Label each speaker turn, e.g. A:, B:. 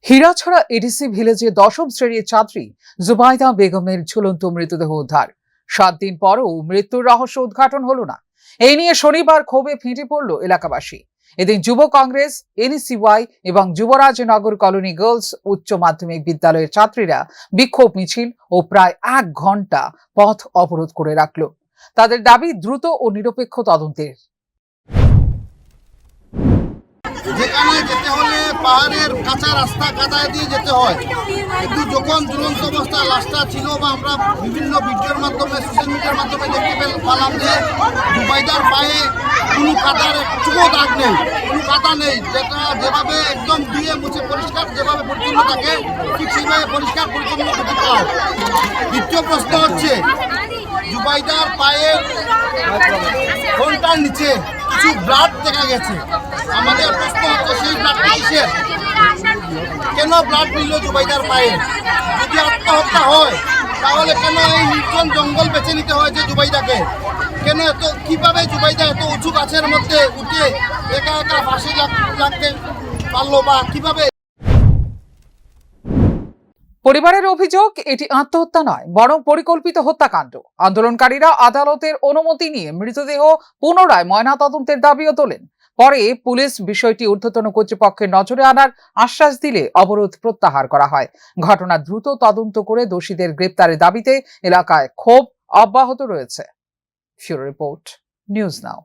A: Hirachhara ADC ভিলেজে দশম শ্রেণীর ছাত্রী জুবাইদা বেগমের ঝুলন্ত মৃতদেহ উদ্ধার। 7 দিন পরও মৃত্যুর রহস্য উদ্ঘাটন হলো না। এই নিয়ে শনিবার ক্ষোভে ফেটে পড়ল এলাকাবাসী। এদিন যুব কংগ্রেস, এনএসইউআই এবং যুবরাজনগর কলোনি গার্লস উচ্চ মাধ্যমিক বিদ্যালয়ের ছাত্রীরা বিক্ষোভ মিছিল ও প্রায় 1 ঘন্টা পথ অবরোধ করে রাখল। তাদের দাবি দ্রুত ও নিরপেক্ষ তদন্তের।
B: যেখানে যেতে হলে পাহাড়ের কাঁচা রাস্তা কাদায় দিয়ে যেতে হয়, কিন্তু যখন ঝুলন্ত অবস্থা লাশটা ছিল বা আমরা বিভিন্ন ভিডিওর মাধ্যমে সোশ্যাল মিডিয়ার মাধ্যমে দেখতে পেলাম যে জুবাইদার পায়ে কোনো কাদার একটুও দাগ নেই, কোনো কাদা নেই, যেটা যেভাবে একদম দিয়ে মুছে পরিষ্কার যেভাবে পরিচ্ছন্ন থাকে ঠিক সেভাবে পরিষ্কার পরিচ্ছন্ন করতে পাও। দ্বিতীয় প্রশ্ন হচ্ছে জুবাইদার পায়ের ঘন্টার নিচে কিছু ব্লাড দেখা গেছে। আমাদের প্রশ্ন হচ্ছে সেই ব্লাড কিসের, কেন ব্লাড নিল জুবাইদার পায়ে? যদি আত্মহত্যা হয় তাহলে কেন এই নির্জন জঙ্গল বেছে নিতে হয়েছে জুবাইদাকে? কেন এত কিভাবে জুবাইদা এত উঁচু গাছের মধ্যে উঠে একা একা ফাঁসি লাগতে পারলো বা কিভাবে?
A: পরিবারের অভিযোগ, এটি আত্মহত্যা নয় বরং পরিকল্পিত হত্যাকাণ্ড। আন্দোলনকারীরা আদালতের অনুমতি নিয়ে মৃতদেহ পুনরায় ময়নাতদন্তের দাবিও তোলেন। পরে পুলিশ বিষয়টি ঊর্ধ্বতন কর্তৃপক্ষের নজরে আনার আশ্বাস দিলে অবরোধ প্রত্যাহার করা হয়। ঘটনা দ্রুত তদন্ত করে দোষীদের গ্রেপ্তারের দাবিতে এলাকায় ক্ষোভ অব্যাহত রয়েছে। Bureau report, news now.